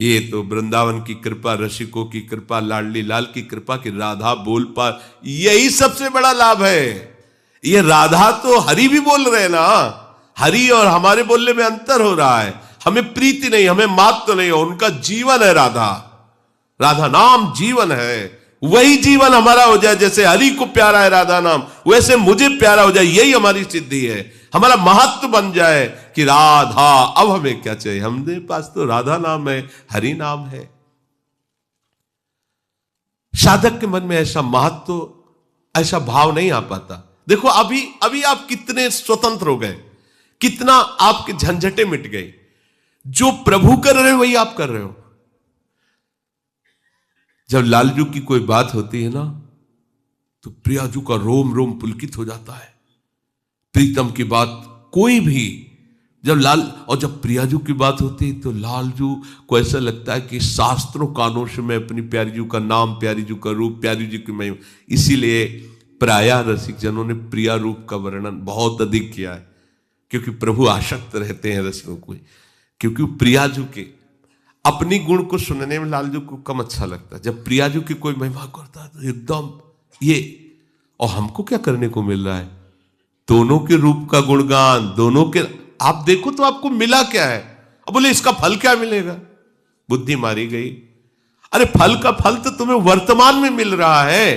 ये तो वृंदावन की कृपा, रसिकों की कृपा, लाडली लाल की कृपा कि राधा बोल पा, यही सबसे बड़ा लाभ है। ये राधा तो हरि भी बोल रहे हैं ना, हरि और हमारे बोलने में अंतर हो रहा है। हमें प्रीति नहीं, हमें मात तो नहीं, उनका जीवन है राधा। राधा नाम जीवन है। वही जीवन हमारा हो जाए, जैसे हरि को प्यारा है राधा नाम, वैसे मुझे प्यारा हो जाए, यही हमारी सिद्धि है। हमारा महत्व बन जाए कि राधा, अब हमें क्या चाहिए, हमारे पास तो राधा नाम है, हरि नाम है। साधक के मन में ऐसा महत्व, ऐसा भाव नहीं आ पाता। देखो अभी अभी आप कितने स्वतंत्र हो गए, कितना आपके झंझटे मिट गए। जो प्रभु कर रहे हो वही आप कर रहे हो। जब लालजू की कोई बात होती है ना, तो प्रियाजू का रोम रोम पुलकित हो जाता है। प्रीतम की बात कोई भी, जब प्रियाजू की बात होती है तो लालजू को ऐसा लगता है कि शास्त्रों कानों से मैं अपनी प्यारी जू का नाम, प्यारी जू का रूप, प्यारी जी की महिमा। इसीलिए प्रायः रसिक जनों ने प्रिया रूप का वर्णन बहुत अधिक किया है, क्योंकि प्रभु आसक्त रहते हैं रसिकों को, क्योंकि प्रियाजू के अपनी गुण को सुनने में लालजू को कम अच्छा लगता है। जब प्रियाजू की कोई महिमा करता है तो एकदम ये, और हमको क्या करने को मिल रहा है, दोनों के रूप का गुणगान, दोनों के आप देखो तो आपको मिला क्या है। अब बोले इसका फल क्या मिलेगा, बुद्धि मारी गई। अरे फल का फल तो तुम्हें वर्तमान में मिल रहा है।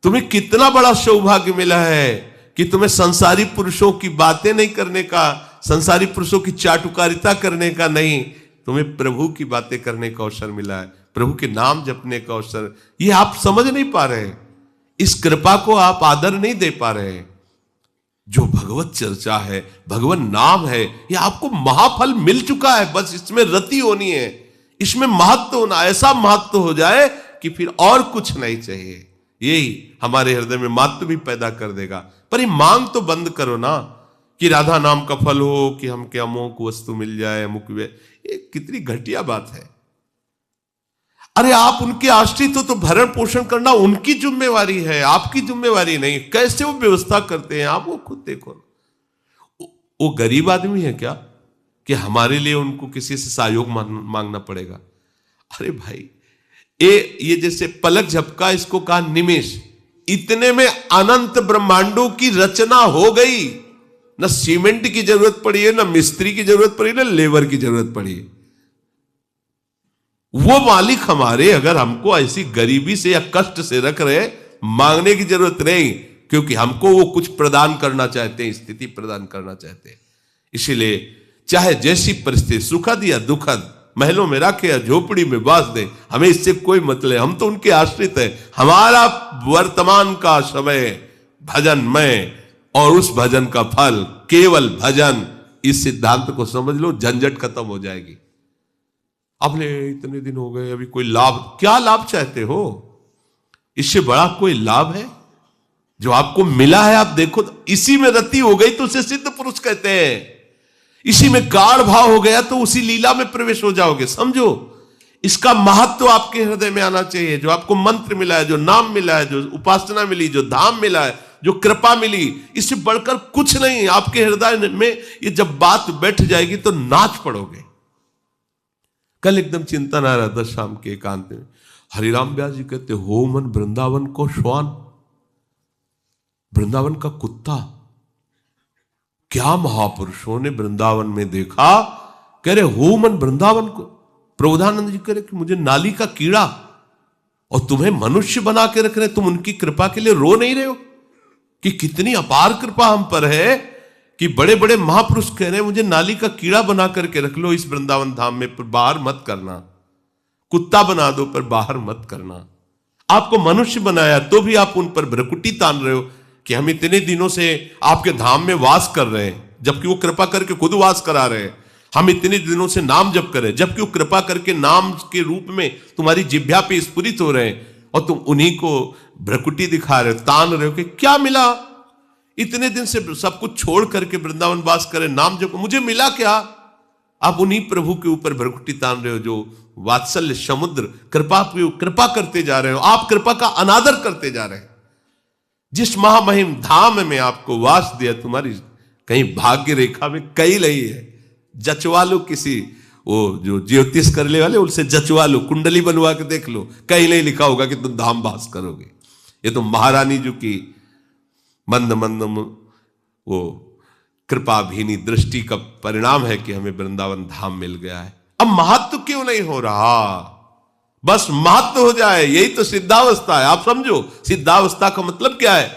तुम्हें कितना बड़ा सौभाग्य मिला है कि तुम्हें संसारी पुरुषों की बातें नहीं करने का, संसारी पुरुषों की चाटुकारिता करने का नहीं, तुम्हें प्रभु की बातें करने का अवसर मिला है, प्रभु के नाम जपने का अवसर। ये आप समझ नहीं पा रहे, इस कृपा को आप आदर नहीं दे पा रहे। जो भगवत चर्चा है, भगवान नाम है, ये आपको महाफल मिल चुका है। बस इसमें रति होनी है, इसमें महत्व होना, ऐसा महत्व हो जाए कि फिर और कुछ नहीं चाहिए। यही हमारे हृदय में महत्व भी पैदा कर देगा। पर ये मांग तो बंद करो ना कि राधा नाम का फल हो, कि हमके अमोक वस्तु मिल जाए, अमुक वे, ये कितनी घटिया बात है। अरे आप उनके आश्रित हो तो भरण पोषण करना उनकी जिम्मेवारी है, आपकी जिम्मेवारी नहीं। कैसे वो व्यवस्था करते हैं आप वो खुद देखो। वो गरीब आदमी है क्या कि हमारे लिए उनको किसी से सहयोग मांगना पड़ेगा? अरे भाई, ये जैसे पलक झपका, इसको कहा निमेष, इतने में अनंत ब्रह्मांडों की रचना हो गई। न सीमेंट की जरूरत पड़ी है, न मिस्त्री की जरूरत पड़ी, न लेबर की जरूरत पड़ी है। वो मालिक हमारे अगर हमको ऐसी गरीबी से या कष्ट से रख रहे, मांगने की जरूरत नहीं, क्योंकि हमको वो कुछ प्रदान करना चाहते हैं, स्थिति प्रदान करना चाहते हैं। इसीलिए चाहे जैसी परिस्थिति, सुखद या दुखद, महलों में रखे या झोपड़ी में बास दे, हमें इससे कोई मतलब, हम तो उनके आश्रित हैं। हमारा वर्तमान का समय भजनमय, और उस भजन का फल केवल भजन। इस सिद्धांत को समझ लो, झंझट खत्म हो जाएगी। अब ले इतने दिन हो गए, अभी कोई लाभ, क्या लाभ चाहते हो? इससे बड़ा कोई लाभ है जो आपको मिला है? आप देखो तो इसी में रति हो गई तो उसे सिद्ध पुरुष कहते हैं। इसी में गाढ़ भाव हो गया तो उसी लीला में प्रवेश हो जाओगे। समझो, इसका महत्व आपके हृदय में आना चाहिए। जो आपको मंत्र मिला है, जो नाम मिला है, जो उपासना मिली, जो धाम मिला है, जो कृपा मिली, इससे बढ़कर कुछ नहीं। आपके हृदय में ये जब बात बैठ जाएगी तो नाच पड़ोगे। कल एकदम चिंतन आ रहा था शाम के एकांत में, हरिराम व्यास जी कहते, हो मन वृंदावन को श्वान, वृंदावन का कुत्ता। क्या महापुरुषों ने वृंदावन में देखा, कह रहे हो मन वृंदावन को। प्रबोधानंद जी कह रहे कि मुझे नाली का कीड़ा, और तुम्हें मनुष्य बना के रख रहे, तुम उनकी कृपा के लिए रो नहीं रहे हो कि कितनी अपार कृपा हम पर है कि बड़े बड़े महापुरुष कह रहे हैं मुझे नाली का कीड़ा बना करके रख लो इस वृंदावन धाम में, पर बाहर मत करना। कुत्ता बना दो पर बाहर मत करना। आपको मनुष्य बनाया तो भी आप उन पर भ्रकुटी तान रहे हो कि हम इतने दिनों से आपके धाम में वास कर रहे हैं, जबकि वो कृपा करके खुद वास करा रहे हैं। हम इतने दिनों से नाम जप कर रहे हैं, जबकि वो कृपा करके नाम के रूप में तुम्हारी जिह्वा पे स्फुरित हो रहे हैं, और तुम उन्हीं को भ्रकुटी दिखा रहे हो, तान रहे हो कि क्या मिला? इतने दिन से सब कुछ छोड़ करके वृंदावन वास करे, नाम जप, मुझे मिला क्या? आप उन्हीं प्रभु के ऊपर भ्रकुटी तान रहे हो जो वात्सल्य समुद्र कृपा करते जा रहे हो। आप कृपा का अनादर करते जा रहे हैं। जिस महामहिम धाम में आपको वास दिया, तुम्हारी कहीं भाग्य रेखा में कहीं नहीं है। जचवा लो किसी वो जो ज्योतिष करने वाले उनसे जचवा लो, कुंडली बनवा के देख लो, कहीं नहीं लिखा होगा कि तुम धाम वास करोगे। ये तो महारानी जी की मंद मंद वो कृपा भीनी दृष्टि का परिणाम है कि हमें वृंदावन धाम मिल गया है। अब महत्व क्यों नहीं हो रहा? बस महत्व हो जाए, यही तो सिद्धावस्था है। आप समझो सिद्धावस्था का मतलब क्या है?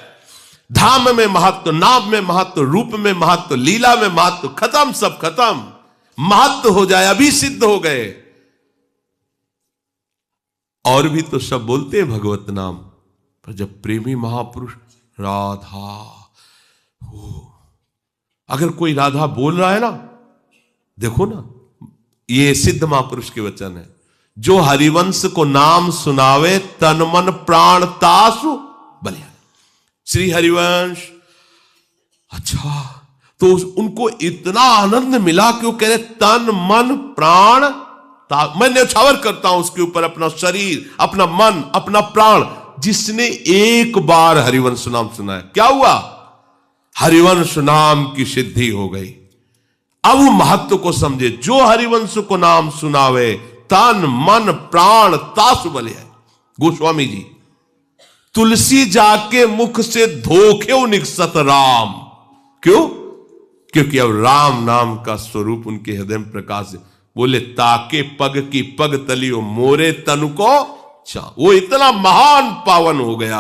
धाम में महत्व, नाम में महत्व, रूप में महत्व, लीला में महत्व, खत्म, सब खत्म। महत्व हो जाए, अभी सिद्ध हो गए। और भी तो सब बोलते हैं भगवत नाम, पर जब प्रेमी महापुरुष राधा हो, अगर कोई राधा बोल रहा है ना, देखो ना, ये सिद्ध महापुरुष के वचन है, जो हरिवंश को नाम सुनावे तन मन प्राण तासु बलिया। श्री हरिवंश, अच्छा, तो उनको इतना आनंद मिला कि वो कह रहे तन मन प्राण, मैं न्यौछावर करता हूं उसके ऊपर अपना शरीर, अपना मन, अपना प्राण। जिसने एक बार हरिवंश नाम सुना है, क्या हुआ? हरिवंश नाम की सिद्धि हो गई। अब वो महत्व को समझे, जो हरिवंश को नाम सुनावे तन मन प्राण तासु बलिया। गोस्वामी जी, तुलसी जाके मुख से धोखे निकसत राम। क्यों? क्योंकि अब राम नाम का स्वरूप उनके हृदय में प्रकाश है। बोले ताके पग की पग तलियो मोरे तनु को चा। वो इतना महान पावन हो गया।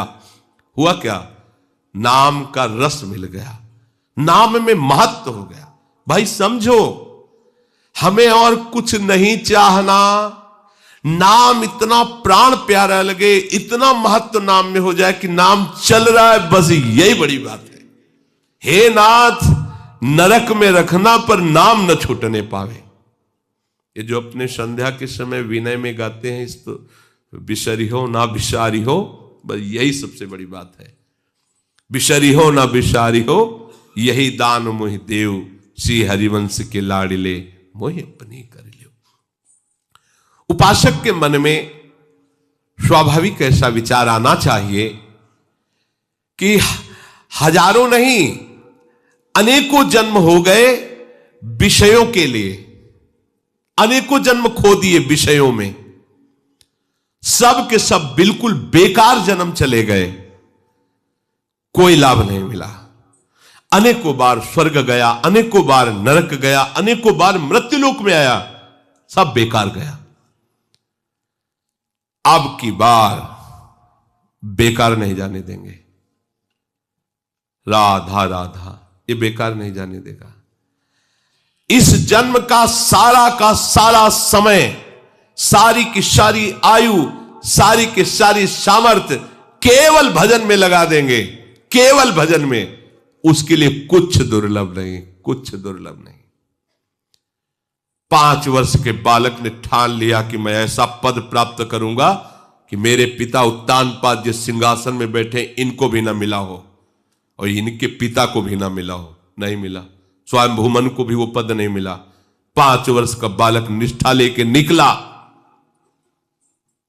हुआ क्या? नाम का रस मिल गया, नाम में महत्व हो गया। भाई समझो, हमें और कुछ नहीं चाहना, नाम इतना प्राण प्यारा लगे, इतना महत्व नाम में हो जाए कि नाम चल रहा है, बस यही बड़ी बात है। हे नाथ, नरक में रखना पर नाम न छूटने पावे। ये जो अपने संध्या के समय विनय में गाते हैं, इस तो बिसरी हो ना बिसारी हो, बस यही सबसे बड़ी बात है। बिसरी हो ना बिसारी हो, यही दान मोहि देव, श्री हरिवंश के लाडिले मोहि अपनी कर लियो। उपासक के मन में स्वाभाविक ऐसा विचार आना चाहिए कि हजारों नहीं अनेकों जन्म हो गए विषयों के लिए, अनेकों जन्म खो दिए विषयों में, सब के सब बिल्कुल बेकार जन्म चले गए, कोई लाभ नहीं मिला। अनेकों बार स्वर्ग गया, अनेकों बार नरक गया, अनेकों बार मृत्युलोक में आया, सब बेकार गया। अब की बार बेकार नहीं जाने देंगे। राधा राधा, ये बेकार नहीं जाने देगा। इस जन्म का सारा समय, सारी की सारी आयु, सारी की सारी सामर्थ्य केवल भजन में लगा देंगे, केवल भजन में। उसके लिए कुछ दुर्लभ नहीं, कुछ दुर्लभ नहीं। 5 वर्ष के बालक ने ठान लिया कि मैं ऐसा पद प्राप्त करूंगा कि मेरे पिता उत्तानपाद जिस सिंहासन में बैठे इनको भी ना मिला हो और इनके पिता को भी ना मिला हो। नहीं मिला, स्वयं भूमन को भी वो पद नहीं मिला। 5 वर्ष का बालक निष्ठा लेके निकला,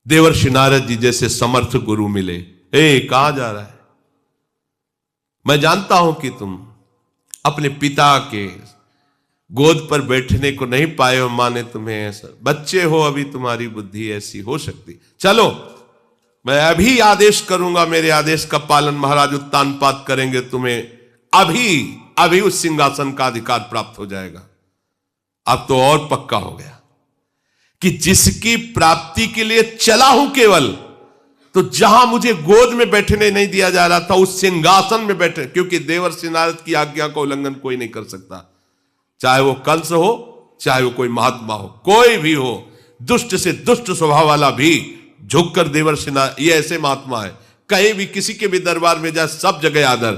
देवर्षि नारद जी जैसे समर्थ गुरु मिले। कहां जा रहा है? मैं जानता हूं कि तुम अपने पिता के गोद पर बैठने को नहीं पाए हो, मां ने तुम्हें ऐसा, बच्चे हो अभी, तुम्हारी बुद्धि ऐसी हो सकती। चलो मैं अभी आदेश करूंगा, मेरे आदेश का पालन महाराज उत्तानपाद करेंगे, तुम्हें अभी उस सिंहासन का अधिकार प्राप्त हो जाएगा। अब तो और पक्का हो गया कि जिसकी प्राप्ति के लिए चला हूं केवल, तो जहां मुझे गोद में बैठने नहीं दिया जा रहा था उस सिंहासन में बैठे, क्योंकि देवर्षि नारद की आज्ञा का उल्लंघन कोई नहीं कर सकता, चाहे वो कंस हो, चाहे वो कोई महात्मा हो, कोई भी हो। दुष्ट से दुष्ट स्वभाव वाला भी झुककर देवर्षि नारद, ये ऐसे महात्मा है, कहीं भी किसी के भी दरबार में जाए सब जगह आदर,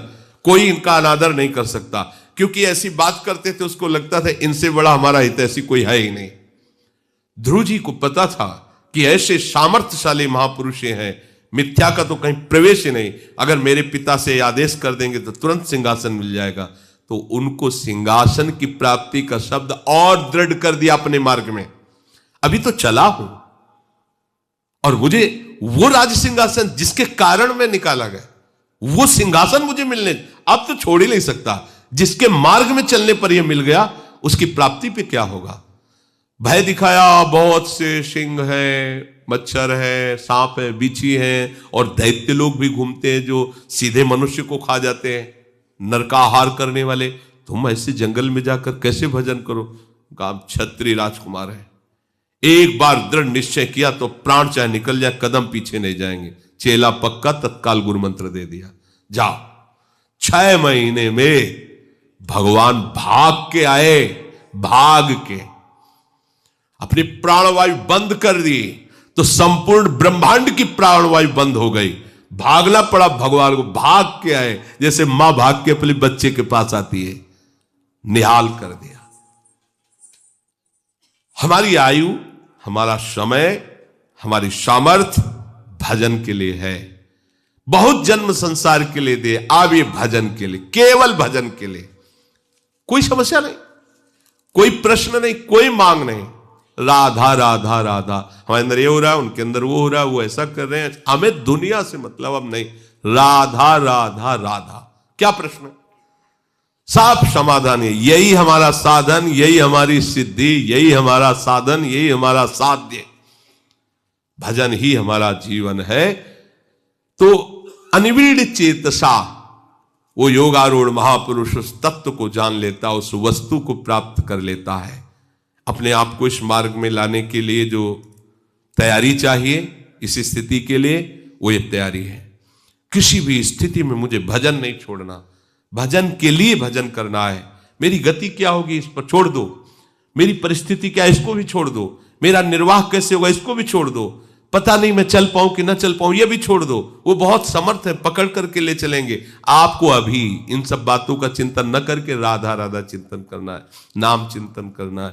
कोई इनका अनादर नहीं कर सकता। क्योंकि ऐसी बात करते थे, उसको लगता था इनसे बड़ा हमारा हितैषी कोई है ही नहीं। ध्रुव जी को पता था कि ऐसे सामर्थ्यशाली महापुरुष हैं, मिथ्या का तो कहीं प्रवेश ही नहीं। अगर मेरे पिता से आदेश कर देंगे तो तुरंत सिंहासन मिल जाएगा। तो उनको सिंहासन की प्राप्ति का शब्द और दृढ़ कर दिया अपने मार्ग में। अभी तो चला हूं और मुझे वो राज सिंहासन जिसके कारण मैं निकाला गया, वो सिंहासन मुझे मिलने, अब तो छोड़ ही नहीं सकता। जिसके मार्ग में चलने पर यह मिल गया, उसकी प्राप्ति पे क्या होगा? भय दिखाया, बहुत से सिंह है, मच्छर है, सांप है, बिच्छी है, और दैत्य लोग भी घूमते हैं जो सीधे मनुष्य को खा जाते हैं, नरकाहार करने वाले। तुम ऐसे जंगल में जाकर कैसे भजन करो? कहा क्षत्रिय राजकुमार है, एक बार दृढ़ निश्चय किया तो प्राण चाहे निकल जाए, कदम पीछे नहीं जाएंगे। चेला पक्का, तत्काल गुरु मंत्र दे दिया, जाओ। 6 महीने में भगवान भाग के आए, भाग के अपनी प्राणवायु बंद कर दी, तो संपूर्ण ब्रह्मांड की प्राणवायु बंद हो गई। भागना पड़ा भगवान को, भाग के आए, जैसे मां भाग के अपने बच्चे के पास आती है। निहाल कर दिया। हमारी आयु, हमारा समय, हमारी सामर्थ्य भजन के लिए है। बहुत जन्म संसार के लिए दे, अब ये भजन के लिए, केवल भजन के लिए। कोई समस्या नहीं, कोई प्रश्न नहीं, कोई मांग नहीं। राधा राधा राधा, हमारे अंदर ये हो रहा है, उनके अंदर वो हो रहा है, वो ऐसा कर रहे हैं, हमें दुनिया से मतलब अब नहीं। राधा राधा राधा, क्या प्रश्न? साफ समाधान है। यही हमारा साधन, यही हमारी सिद्धि, यही हमारा साधन, यही हमारा साध्य। भजन ही हमारा जीवन है। तो अनिवीड़ चेतसा, वो योगारूढ़ महापुरुष उस तत्व को जान लेता, उस वस्तु को प्राप्त कर लेता है। अपने आप को इस मार्ग में लाने के लिए जो तैयारी चाहिए, इस स्थिति के लिए, वो ये तैयारी है। किसी भी स्थिति में मुझे भजन नहीं छोड़ना, भजन के लिए भजन करना है। मेरी गति क्या होगी, इस पर छोड़ दो। मेरी परिस्थिति क्या है, इसको भी छोड़ दो। मेरा निर्वाह कैसे होगा, इसको भी छोड़ दो। पता नहीं मैं चल पाऊं कि ना चल पाऊं, ये भी छोड़ दो। वो बहुत समर्थ है, पकड़ करके ले चलेंगे आपको। अभी इन सब बातों का चिंतन न करके राधा राधा चिंतन करना है, नाम चिंतन करना है।